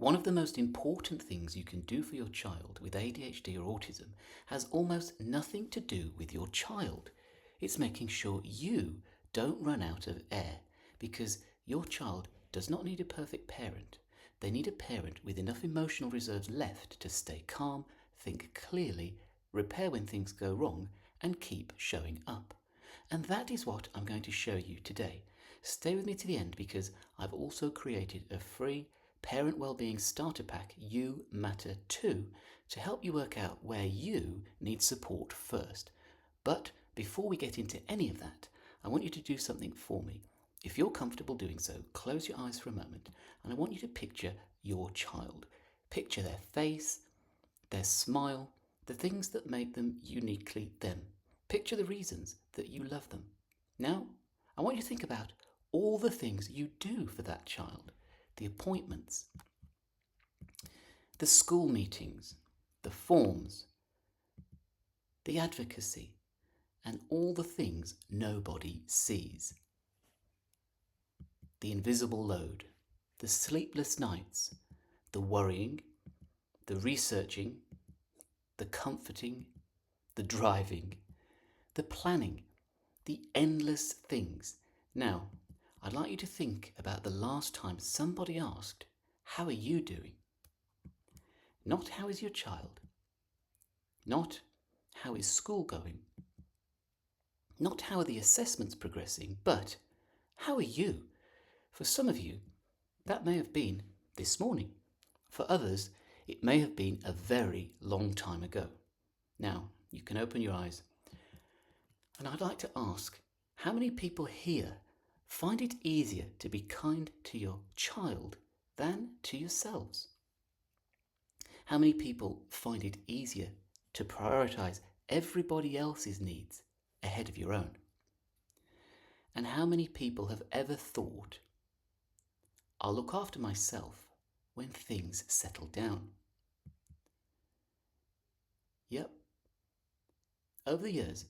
One of the most important things you can do for your child with ADHD or autism has almost nothing to do with your child. It's making sure you don't run out of air, because your child does not need a perfect parent. They need a parent with enough emotional reserves left to stay calm, think clearly, repair when things go wrong, and keep showing up. And that is what I'm going to show you today. Stay with me to the end, because I've also created a free Parent Wellbeing Starter Pack, You Matter Too, to help you work out where you need support first. But before we get into any of that, I want you to do something for me. If you're comfortable doing so, close your eyes for a moment, and I want you to picture your child. Picture their face, their smile, the things that make them uniquely them. Picture the reasons that you love them. Now, I want you to think about all the things you do for that child. The appointments, the school meetings, the forms, the advocacy, and all the things nobody sees. The invisible load, the sleepless nights, the worrying, the researching, the comforting, the driving, the planning, the endless things. Now, I'd like you to think about the last time somebody asked, "How are you doing?" Not "How is your child?" Not "How is school going?" Not "How are the assessments progressing?" but "How are you?" For some of you, that may have been this morning. For others, it may have been a very long time ago. Now, you can open your eyes. And I'd like to ask, how many people here find it easier to be kind to your child than to yourselves? How many people find it easier to prioritize everybody else's needs ahead of your own? And how many people have ever thought, "I'll look after myself when things settle down"? Yep. Over the years,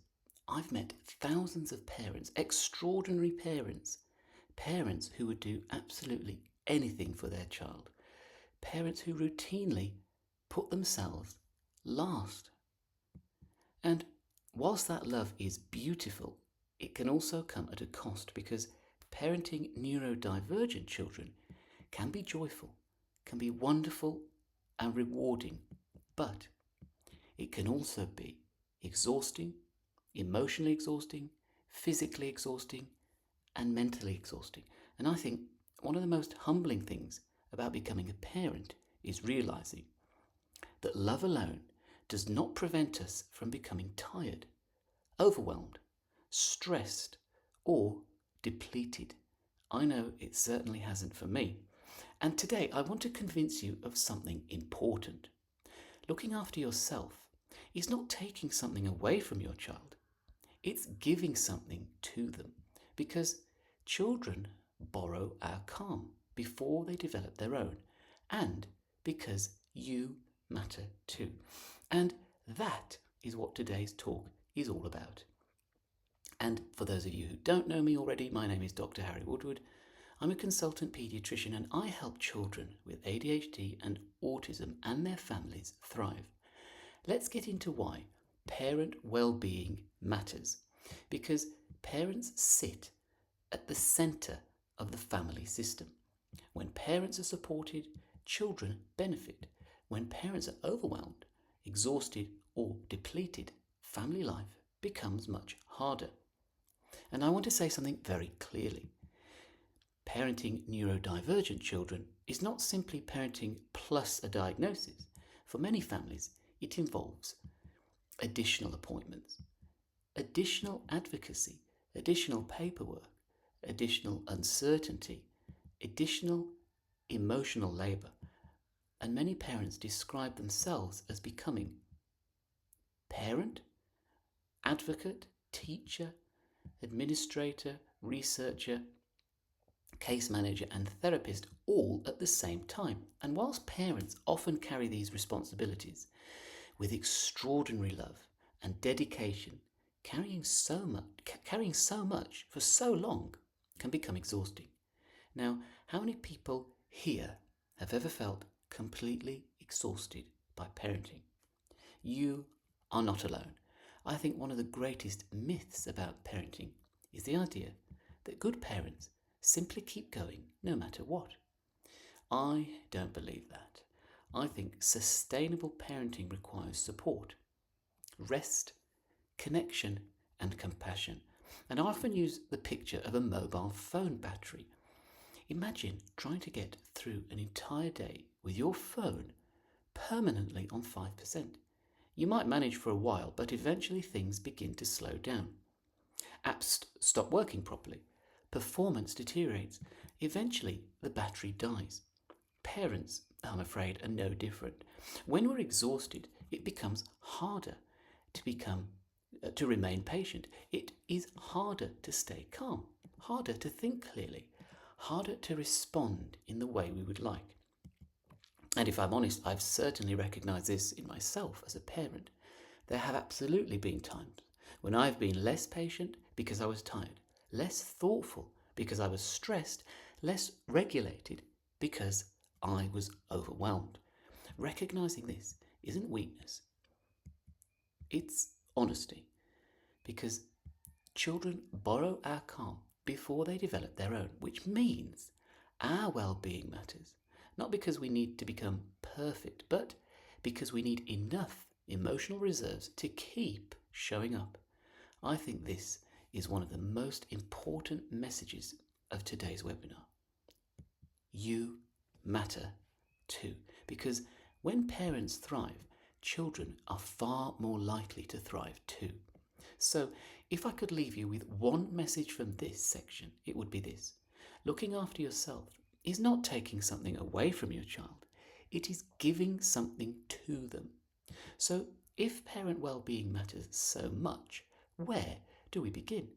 I've met thousands of parents, extraordinary parents, parents who would do absolutely anything for their child, parents who routinely put themselves last. And whilst that love is beautiful, it can also come at a cost, because parenting neurodivergent children can be joyful, can be wonderful and rewarding, but it can also be exhausting, emotionally exhausting, physically exhausting, and mentally exhausting. And I think one of the most humbling things about becoming a parent is realizing that love alone does not prevent us from becoming tired, overwhelmed, stressed, or depleted. I know it certainly hasn't for me. And today I want to convince you of something important. Looking after yourself is not taking something away from your child. It's giving something to them, because children borrow our calm before they develop their own, and because you matter too. And that is what today's talk is all about. And for those of you who don't know me already, my name is Dr. Harry Woodward. I'm a consultant paediatrician, and I help children with ADHD and autism and their families thrive. Let's get into why parent well-being matters, because parents sit at the centre of the family system. When parents are supported, children benefit. When parents are overwhelmed, exhausted, or depleted, family life becomes much harder. And I want to say something very clearly. Parenting neurodivergent children is not simply parenting plus a diagnosis. For many families, it involves additional appointments, additional advocacy, additional paperwork, additional uncertainty, additional emotional labour. And many parents describe themselves as becoming parent, advocate, teacher, administrator, researcher, case manager, and therapist, all at the same time. And whilst parents often carry these responsibilities with extraordinary love and dedication, carrying so much for so long can become exhausting. Now, how many people here have ever felt completely exhausted by parenting. You are not alone. I think one of the greatest myths about parenting is the idea that good parents simply keep going no matter what. I don't believe that. I think sustainable parenting requires support, rest, connection, and compassion. And I often use the picture of a mobile phone battery. Imagine trying to get through an entire day with your phone permanently on 5%. You might manage for a while, but eventually things begin to slow down. Apps stop working properly. Performance deteriorates. Eventually, the battery dies. Parents, I'm afraid, are no different. When we're exhausted, it becomes harder to remain patient. It is harder to stay calm, harder to think clearly, harder to respond in the way we would like. And if I'm honest, I've certainly recognised this in myself as a parent. There have absolutely been times when I've been less patient because I was tired, less thoughtful because I was stressed, less regulated because I was overwhelmed. Recognising this isn't weakness, it's honesty, because children borrow our calm before they develop their own, which means our well-being matters. Not because we need to become perfect, but because we need enough emotional reserves to keep showing up. I think this is one of the most important messages of today's webinar. You matter too, because when parents thrive, children are far more likely to thrive too. So, if I could leave you with one message from this section, it would be this. Looking after yourself is not taking something away from your child, it is giving something to them. So, if parent well-being matters so much, where do we begin?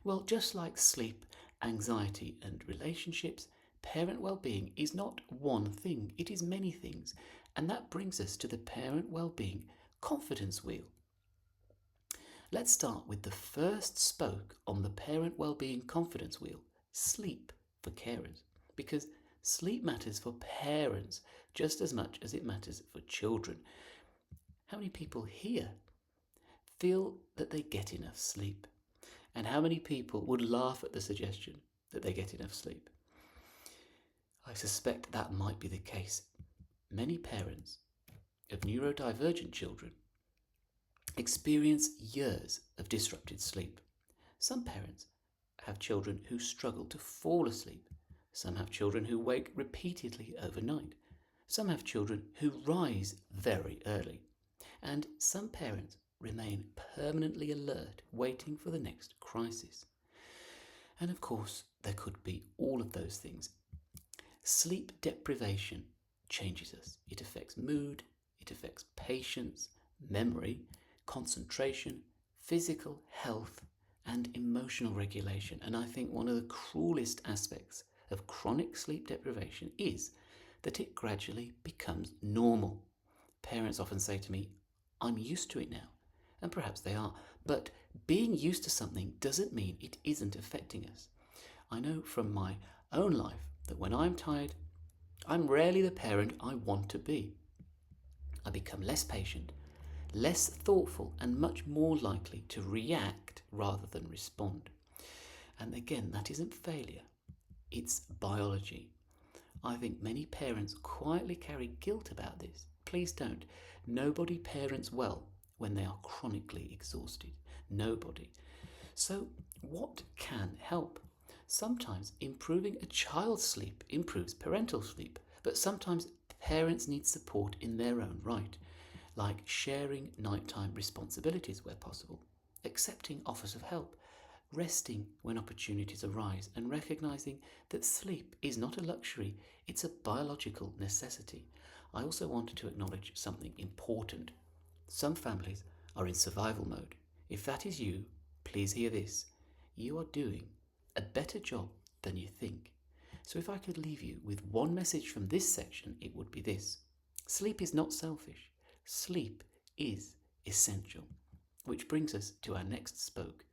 Well, just like sleep, anxiety, and relationships, parent well-being is not one thing, it is many things. And that brings us to the Parent Wellbeing Confidence Wheel. Let's start with the first spoke on the Parent Wellbeing Confidence Wheel, sleep for carers. Because sleep matters for parents just as much as it matters for children. How many people here feel that they get enough sleep? And how many people would laugh at the suggestion that they get enough sleep? I suspect that might be the case. Many parents of neurodivergent children experience years of disrupted sleep. Some parents have children who struggle to fall asleep. Some have children who wake repeatedly overnight. Some have children who rise very early. And some parents remain permanently alert, waiting for the next crisis. And of course, there could be all of those things. Sleep deprivation changes us. It affects mood, it affects patience, memory, concentration, physical health, and emotional regulation. And I think one of the cruelest aspects of chronic sleep deprivation is that it gradually becomes normal. Parents often say to me, I'm used to it now. And perhaps they are. But being used to something doesn't mean it isn't affecting us. I know from my own life that when I'm tired, I'm rarely the parent I want to be. I become less patient, less thoughtful, and much more likely to react rather than respond. And again, that isn't failure, it's biology. I think many parents quietly carry guilt about this. Please don't. Nobody parents well when they are chronically exhausted. Nobody. So what can help? Sometimes improving a child's sleep improves parental sleep, but sometimes parents need support in their own right, like sharing nighttime responsibilities where possible, accepting offers of help, resting when opportunities arise, and recognizing that sleep is not a luxury, it's a biological necessity. I also wanted to acknowledge something important. Some families are in survival mode. If that is you, please hear this. You are doing a better job than you think. So if I could leave you with one message from this section, it would be this. Sleep is not selfish. Sleep is essential. Which brings us to our next spoke,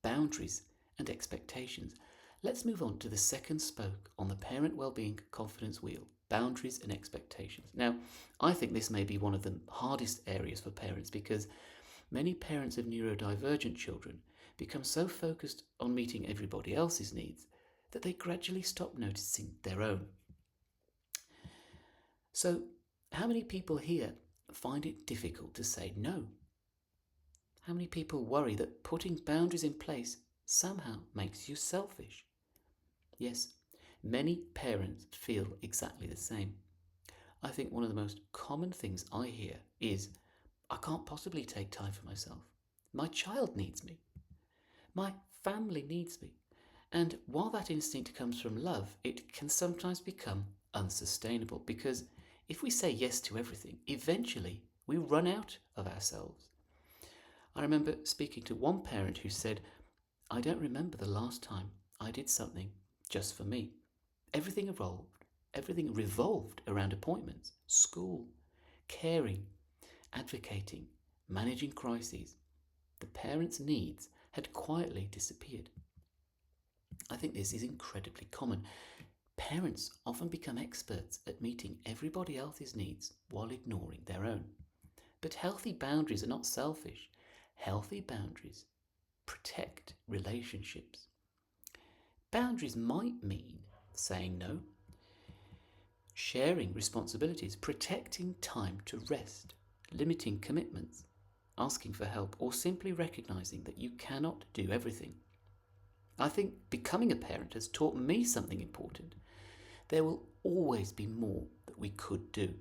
boundaries and expectations. Let's move on to the second spoke on the Parent Wellbeing Confidence Wheel, boundaries and expectations. Now, I think this may be one of the hardest areas for parents because many parents of neurodivergent children become so focused on meeting everybody else's needs that they gradually stop noticing their own. So, how many people here find it difficult to say no? How many people worry that putting boundaries in place somehow makes you selfish? Yes, many parents feel exactly the same. I think one of the most common things I hear is, I can't possibly take time for myself. My child needs me. My family needs me. And while that instinct comes from love, it can sometimes become unsustainable because if we say yes to everything, eventually we run out of ourselves. I remember speaking to one parent who said, I don't remember the last time I did something just for me. Everything revolved around appointments, school, caring, advocating, managing crises. The parents' needs had quietly disappeared. I think this is incredibly common. Parents often become experts at meeting everybody else's needs while ignoring their own. But healthy boundaries are not selfish. Healthy boundaries protect relationships. Boundaries might mean saying no, sharing responsibilities, protecting time to rest, limiting commitments, asking for help, or simply recognizing that you cannot do everything. I think becoming a parent has taught me something important. There will always be more that we could do.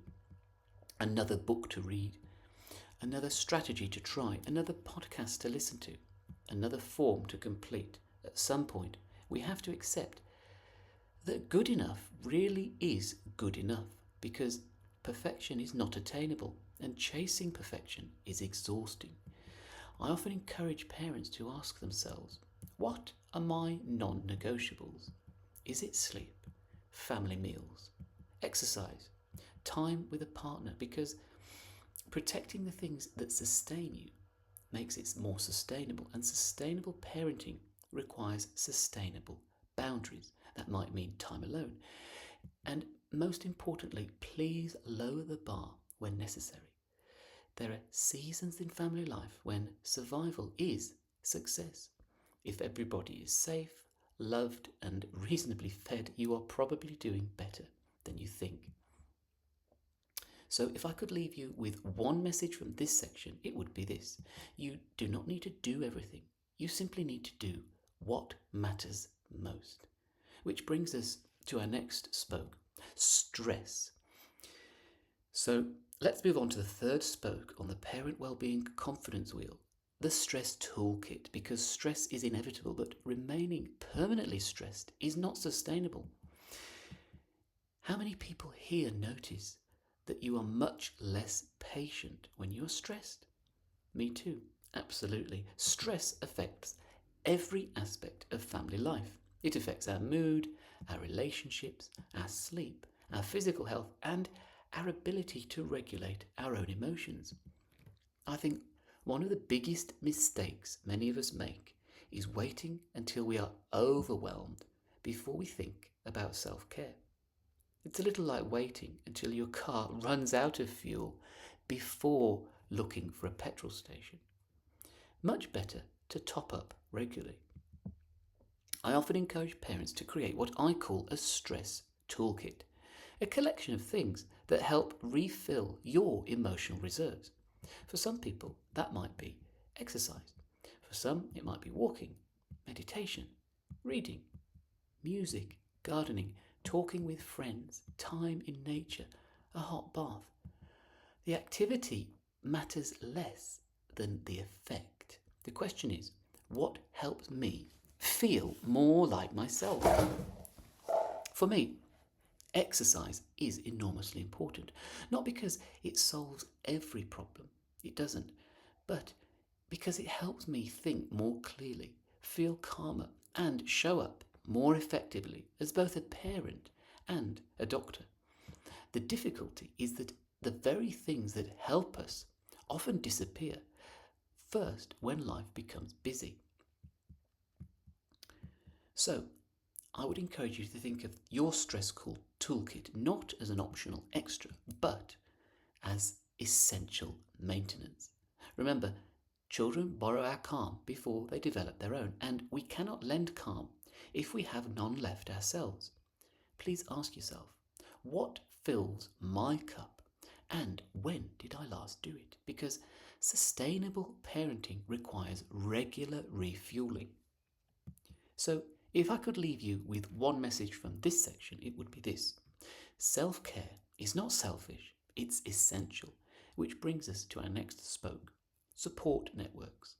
Another book to read, another strategy to try, another podcast to listen to, another form to complete. At some point, we have to accept that good enough really is good enough because perfection is not attainable and chasing perfection is exhausting. I often encourage parents to ask themselves, what are my non-negotiables? Is it sleep, family meals, exercise, time with a partner? Because protecting the things that sustain you makes it more sustainable, and sustainable parenting requires sustainable boundaries. That might mean time alone. And most importantly, please lower the bar when necessary. There are seasons in family life when survival is success. If everybody is safe, loved, and reasonably fed, you are probably doing better than you think. So if I could leave you with one message from this section, it would be this. You do not need to do everything. You simply need to do what matters most. Which brings us to our next spoke, stress. So let's move on to the third spoke on the Parent Wellbeing Confidence Wheel, the stress toolkit, because stress is inevitable, but remaining permanently stressed is not sustainable. How many people here notice that you are much less patient when you're stressed? Me too, absolutely. Stress affects every aspect of family life. It affects our mood, our relationships, our sleep, our physical health, and our ability to regulate our own emotions. I think one of the biggest mistakes many of us make is waiting until we are overwhelmed before we think about self-care. It's a little like waiting until your car runs out of fuel before looking for a petrol station. Much better to top up regularly. I often encourage parents to create what I call a stress toolkit, a collection of things that help refill your emotional reserves. For some people, that might be exercise. For some, it might be walking, meditation, reading, music, gardening, talking with friends, time in nature, a hot bath. The activity matters less than the effect. The question is, what helps me feel more like myself? For me, exercise is enormously important, not because it solves every problem, it doesn't, but because it helps me think more clearly, feel calmer, and show up more effectively as both a parent and a doctor. The difficulty is that the very things that help us often disappear first when life becomes busy. So, I would encourage you to think of your stress toolkit not as an optional extra, but as essential maintenance. Remember, children borrow our calm before they develop their own, and we cannot lend calm if we have none left ourselves. Please ask yourself, what fills my cup, and when did I last do it? Because sustainable parenting requires regular refueling. So, if I could leave you with one message from this section, it would be this: self-care is not selfish, it's essential. Which brings us to our next spoke: support networks.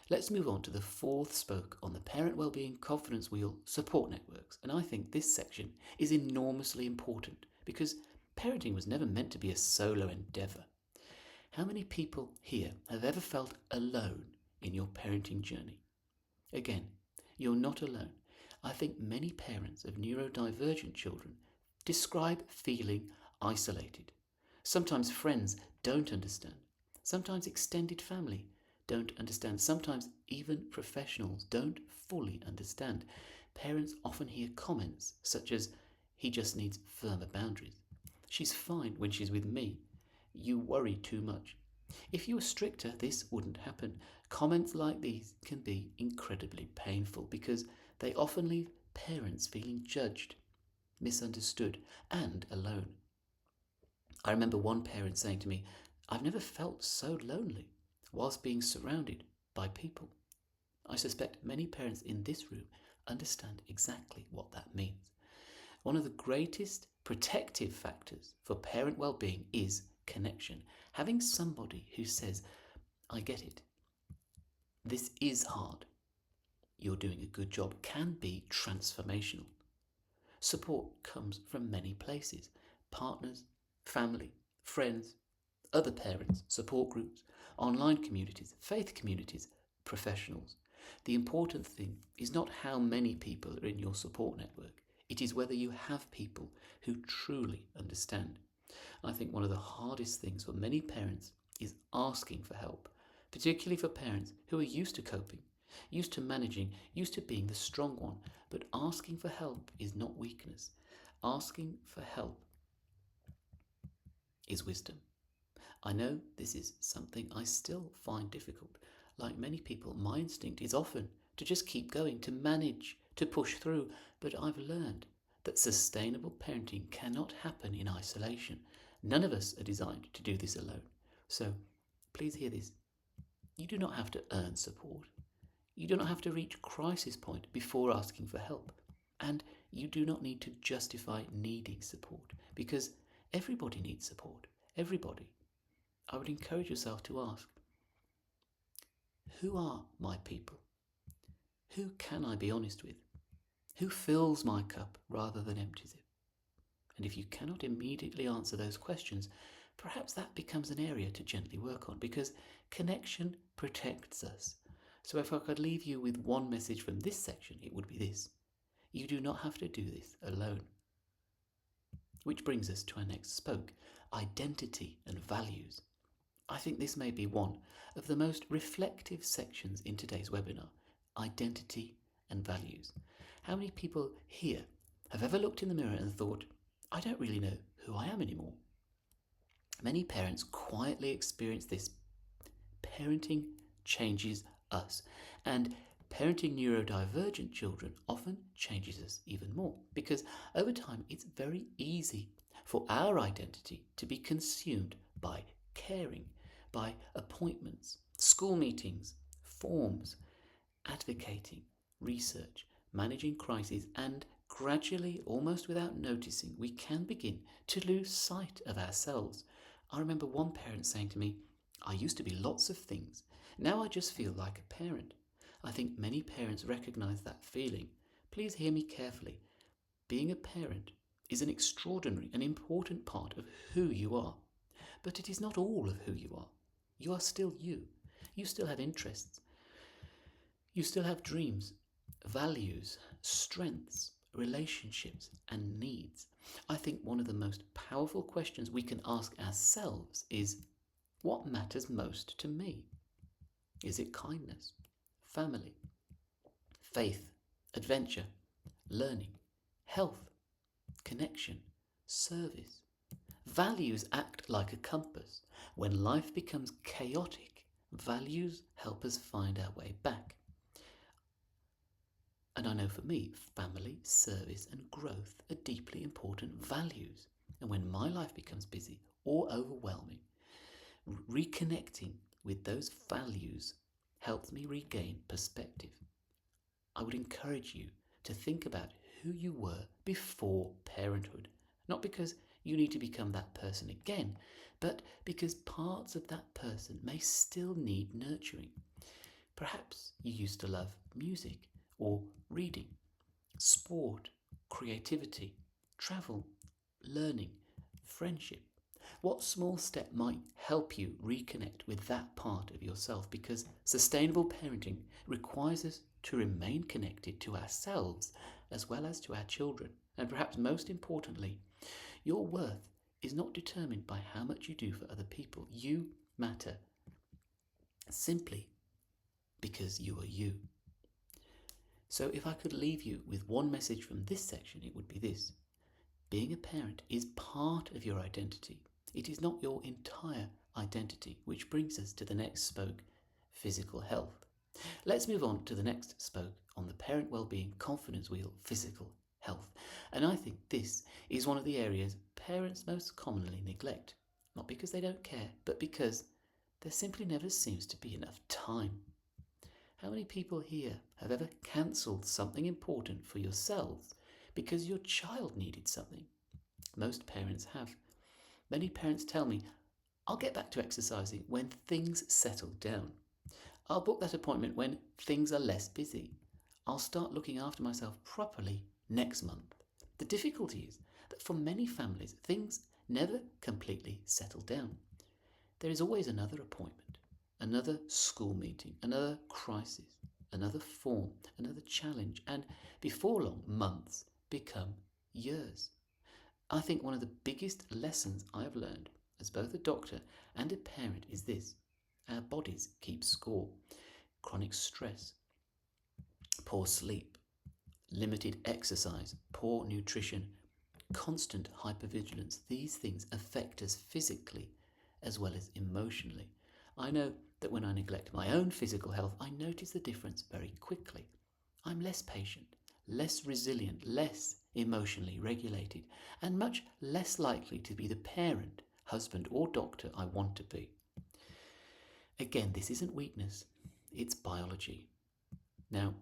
Let's move on to the fourth spoke on the Parent Wellbeing Confidence Wheel: support networks. And I think this section is enormously important because parenting was never meant to be a solo endeavour. How many people here have ever felt alone in your parenting journey? Again, you're not alone. I think many parents of neurodivergent children describe feeling isolated. Sometimes friends don't understand. Sometimes extended family don't understand. Sometimes even professionals don't fully understand. Parents often hear comments such as, "He just needs firmer boundaries. She's fine when she's with me. You worry too much. If you were stricter, this wouldn't happen." Comments like these can be incredibly painful because they often leave parents feeling judged, misunderstood, and alone. I remember one parent saying to me, "I've never felt so lonely whilst being surrounded by people." I suspect many parents in this room understand exactly what that means. One of the greatest protective factors for parent well-being is connection. Having somebody who says, "I get it. This is hard. You're doing a good job," can be transformational. Support comes from many places: partners, family, friends, other parents, support groups, online communities, faith communities, professionals. The important thing is not how many people are in your support network. It is whether you have people who truly understand. I think one of the hardest things for many parents is asking for help, particularly for parents who are used to coping, used to managing, used to being the strong one. But asking for help is not weakness. Asking for help is wisdom. I know this is something I still find difficult. Like many people, my instinct is often to just keep going, to manage, to push through. But I've learned that sustainable parenting cannot happen in isolation. None of us are designed to do this alone. So please hear this. You do not have to earn support. You do not have to reach crisis point before asking for help. And you do not need to justify needing support, because everybody needs support. Everybody. I would encourage yourself to ask, who are my people? Who can I be honest with? Who fills my cup rather than empties it? And if you cannot immediately answer those questions, perhaps that becomes an area to gently work on, because connection protects us. So if I could leave you with one message from this section, it would be this: you do not have to do this alone. Which brings us to our next spoke: identity and values. I think this may be one of the most reflective sections in today's webinar: identity and values. How many people here have ever looked in the mirror and thought, "I don't really know who I am anymore"? Many parents quietly experience this. Parenting changes us, and parenting neurodivergent children often changes us even more, because over time it's very easy for our identity to be consumed by caring, by appointments, school meetings, forms, advocating, research, managing crises, and gradually, almost without noticing, we can begin to lose sight of ourselves. I remember one parent saying to me, "I used to be lots of things. Now I just feel like a parent." I think many parents recognize that feeling. Please hear me carefully. Being a parent is an extraordinary and important part of who you are. But it is not all of who you are. You are still you. You still have interests. You still have dreams, values, strengths, relationships, and needs. I think one of the most powerful questions we can ask ourselves is, what matters most to me? Is it kindness, family, faith, adventure, learning, health, connection, service. Values act like a compass. When life becomes chaotic, values help us find our way back. And I know for me, family, service, and growth are deeply important values. And when my life becomes busy or overwhelming, reconnecting with those values helps me regain perspective. I would encourage you to think about who you were before parenthood, not because you need to become that person again, but because parts of that person may still need nurturing. Perhaps you used to love music or reading, sport, creativity, travel, learning, friendship. What small step might help you reconnect with that part of yourself? Because sustainable parenting requires us to remain connected to ourselves as well as to our children. And perhaps most importantly, your worth is not determined by how much you do for other people. You matter simply because you are you. So if I could leave you with one message from this section, it would be this. Being a parent is part of your identity. It is not your entire identity, which brings us to the next spoke, physical health. Let's move on to the next spoke on the Parent Wellbeing Confidence Wheel, physical health. And I think this is one of the areas parents most commonly neglect, not because they don't care, but because there simply never seems to be enough time. How many people here have ever cancelled something important for yourselves because your child needed something? Most parents have. Many parents tell me, I'll get back to exercising when things settle down. I'll book that appointment when things are less busy. I'll start looking after myself properly next month. The difficulty is that for many families, things never completely settle down. There is always another appointment, another school meeting, another crisis, another form, another challenge, and before long, months become years. I think one of the biggest lessons I've learned as both a doctor and a parent is this. Our bodies keep score. Chronic stress, poor sleep, limited exercise, poor nutrition, constant hypervigilance, these things affect us physically as well as emotionally. I know that when I neglect my own physical health, I notice the difference very quickly. I'm less patient, less resilient, less emotionally regulated, and much less likely to be the parent, husband, or doctor I want to be. Again, this isn't weakness, it's biology. Now,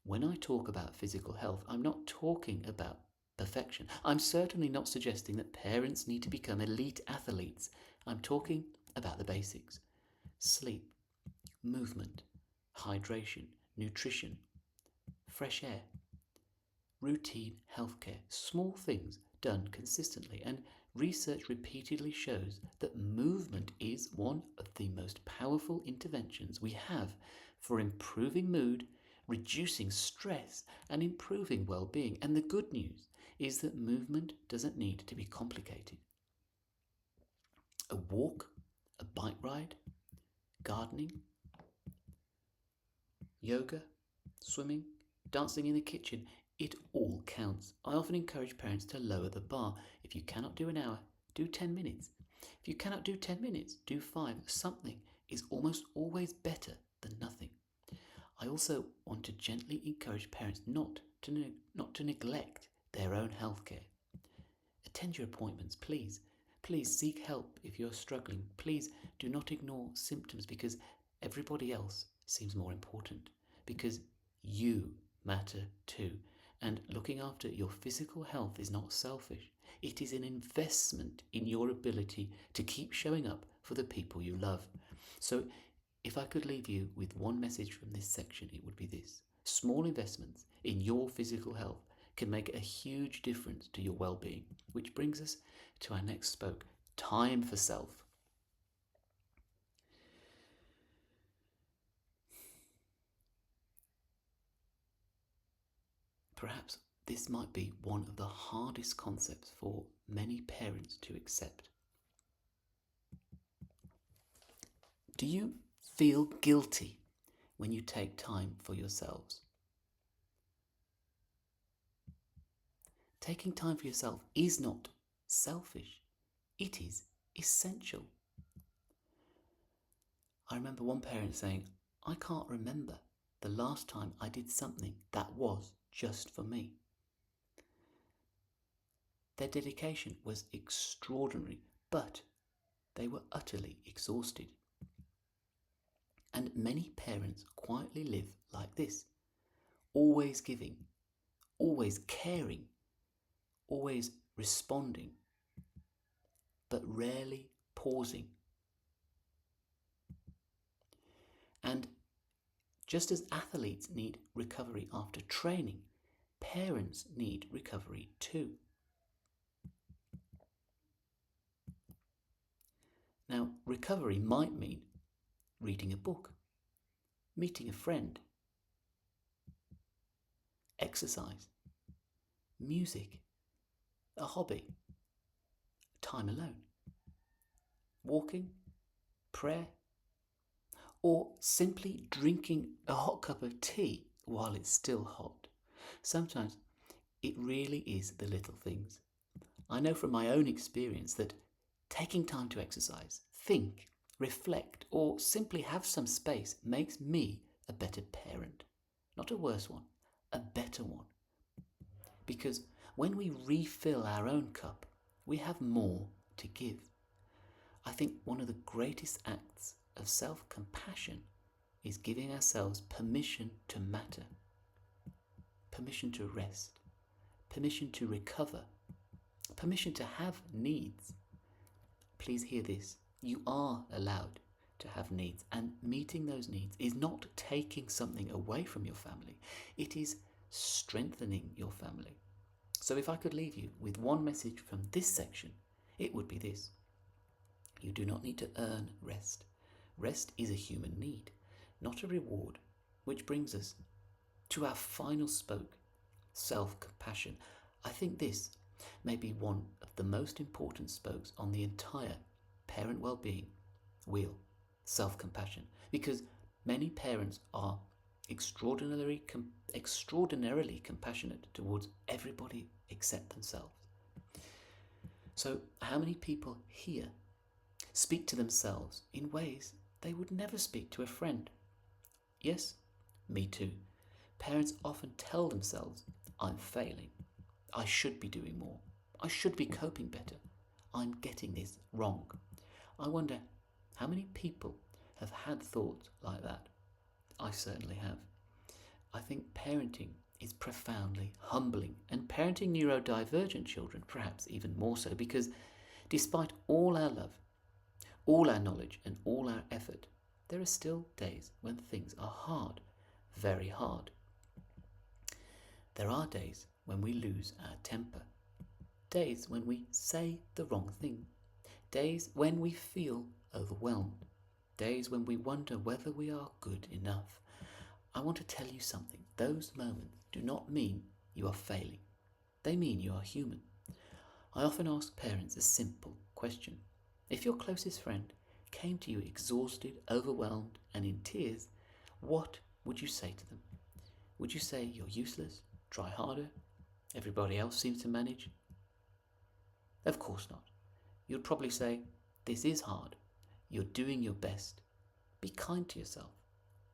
when I talk about physical health, I'm not talking about perfection. I'm certainly not suggesting that parents need to become elite athletes. I'm talking about the basics. Sleep, movement, hydration, nutrition, fresh air, routine healthcare, small things done consistently. And research repeatedly shows that movement is one of the most powerful interventions we have for improving mood, reducing stress, and improving well-being. And the good news is that movement doesn't need to be complicated. A walk, a bike ride, gardening, yoga, swimming, dancing in the kitchen, it all counts. I often encourage parents to lower the bar. If you cannot do an hour, do 10 minutes. If you cannot do 10 minutes, do 5. Something is almost always better than nothing. I also want to gently encourage parents not to neglect their own healthcare. Attend your appointments, please. Please seek help if you're struggling. Please do not ignore symptoms because everybody else seems more important. Because you matter too. And looking after your physical health is not selfish. It is an investment in your ability to keep showing up for the people you love. So if I could leave you with one message from this section, it would be this. Small investments in your physical health can make a huge difference to your well-being, which brings us to our next spoke, time for self. Perhaps this might be one of the hardest concepts for many parents to accept. Do you feel guilty when you take time for yourselves? Taking time for yourself is not selfish. It is essential. I remember one parent saying, I can't remember the last time I did something that was just for me. Their dedication was extraordinary, but they were utterly exhausted. And many parents quietly live like this, always giving, always caring, always responding, but rarely pausing. And just as athletes need recovery after training, parents need recovery too. Now, recovery might mean reading a book, meeting a friend, exercise, music, a hobby, time alone, walking, prayer, or simply drinking a hot cup of tea while it's still hot. Sometimes it really is the little things. I know from my own experience that taking time to exercise, think, reflect, or simply have some space makes me a better parent. Not a worse one, a better one. Because when we refill our own cup, we have more to give. I think one of the greatest acts of self-compassion is giving ourselves permission to matter, permission to rest, permission to recover, permission to have needs. Please hear this. You are allowed to have needs, and meeting those needs is not taking something away from your family. It is strengthening your family. So if I could leave you with one message from this section, it would be this. You do not need to earn rest. Rest is a human need, not a reward, which brings us to our final spoke, self-compassion. I think this may be one of the most important spokes on the entire Parent Wellbeing Wheel, self-compassion, because many parents are extraordinarily compassionate towards everybody except themselves. So how many people here speak to themselves in ways they would never speak to a friend? Yes, me too. Parents often tell themselves, I'm failing. I should be doing more. I should be coping better. I'm getting this wrong. I wonder how many people have had thoughts like that. I certainly have. I think parenting is profoundly humbling, and parenting neurodivergent children perhaps even more so, because despite all our love, all our knowledge and all our effort, there are still days when things are hard, very hard. There are days when we lose our temper, days when we say the wrong thing, days when we feel overwhelmed, days when we wonder whether we are good enough. I want to tell you something. Those moments do not mean you are failing. They mean you are human. I often ask parents a simple question. If your closest friend came to you exhausted, overwhelmed, and in tears, what would you say to them? Would you say you're useless? Try harder? Everybody else seems to manage? Of course not. You'd probably say, this is hard. You're doing your best. Be kind to yourself.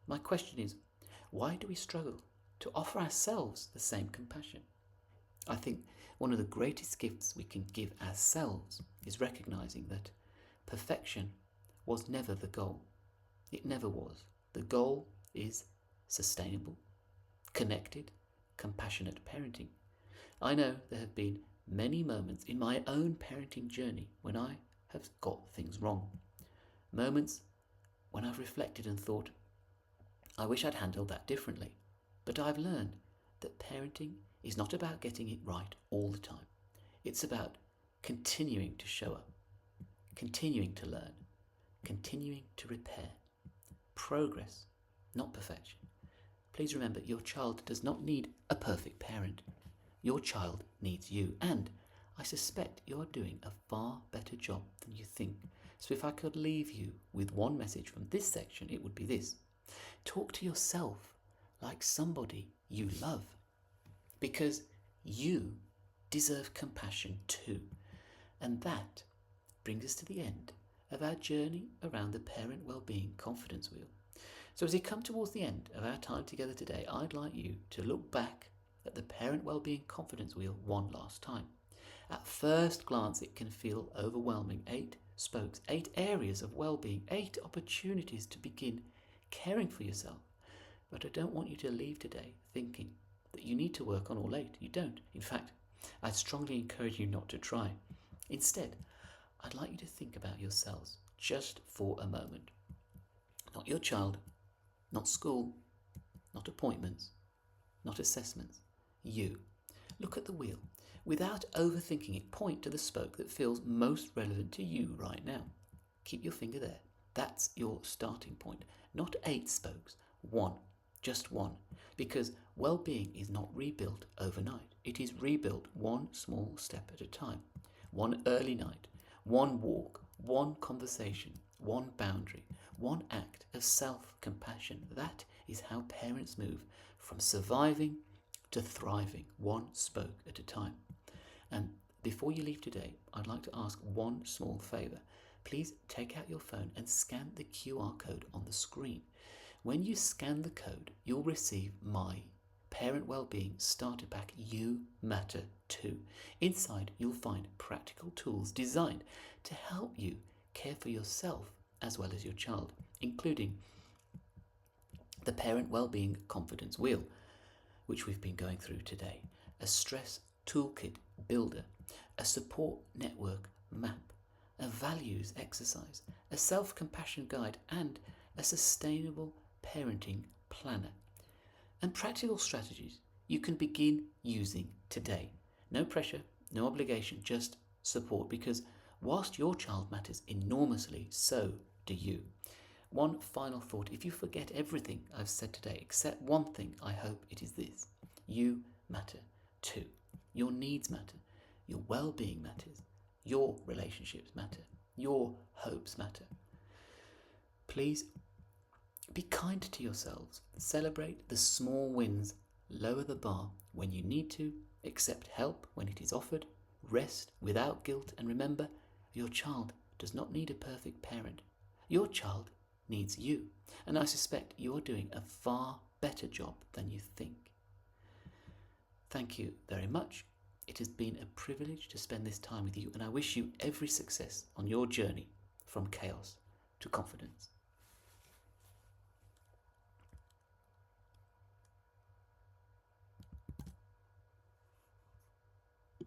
My question is, why do we struggle to offer ourselves the same compassion? I think one of the greatest gifts we can give ourselves is recognizing that perfection was never the goal. It never was. The goal is sustainable, connected, compassionate parenting. I know there have been many moments in my own parenting journey when I have got things wrong. Moments when I've reflected and thought, I wish I'd handled that differently. But I've learned that parenting is not about getting it right all the time. It's about continuing to show up, continuing to learn, continuing to repair. Progress, not perfection. Please remember, your child does not need a perfect parent. Your child needs you, and I suspect you're doing a far better job than you think. So if I could leave you with one message from this section, it would be this. Talk to yourself like somebody you love, because you deserve compassion too. And that brings us to the end of our journey around the Parent Wellbeing Confidence Wheel. So as we come towards the end of our time together today, I'd like you to look back at the Parent Wellbeing Confidence Wheel one last time. At first glance, it can feel overwhelming. 8 spokes, 8 areas of well-being, 8 opportunities to begin caring for yourself. But I don't want you to leave today thinking that you need to work on all 8. You don't. In fact, I'd strongly encourage you not to try. Instead, I'd like you to think about yourselves just for a moment. Not your child, not school, not appointments, not assessments. You. Look at the wheel. Without overthinking it, point to the spoke that feels most relevant to you right now. Keep your finger there. That's your starting point. Not 8 spokes, 1. Just 1. Because well-being is not rebuilt overnight. It is rebuilt one small step at a time. One early night, one walk, one conversation, one boundary, one act of self-compassion. That is how parents move from surviving to thriving, one spoke at a time. And before you leave today, I'd like to ask one small favour. Please take out your phone and scan the QR code on the screen. When you scan the code, you'll receive my Parent Wellbeing Starter Pack You Matter Too. Inside, you'll find practical tools designed to help you care for yourself as well as your child, including the Parent Wellbeing Confidence Wheel, which we've been going through today, a stress toolkit builder, a support network map, a values exercise, a self-compassion guide, and a sustainable parenting planner. And practical strategies you can begin using today. No pressure, no obligation, just support, because whilst your child matters enormously, so do you. One final thought: if you forget everything I've said today except one thing, I hope it is this: you matter too. Your needs matter, your well-being matters, your relationships matter, your hopes matter. Please be kind to yourselves. Celebrate the small wins. Lower the bar when you need to. Accept help when it is offered. Rest without guilt. And remember, your child does not need a perfect parent. Your child needs you. And I suspect you're doing a far better job than you think. Thank you very much. It has been a privilege to spend this time with you, and I wish you every success on your journey from chaos to confidence.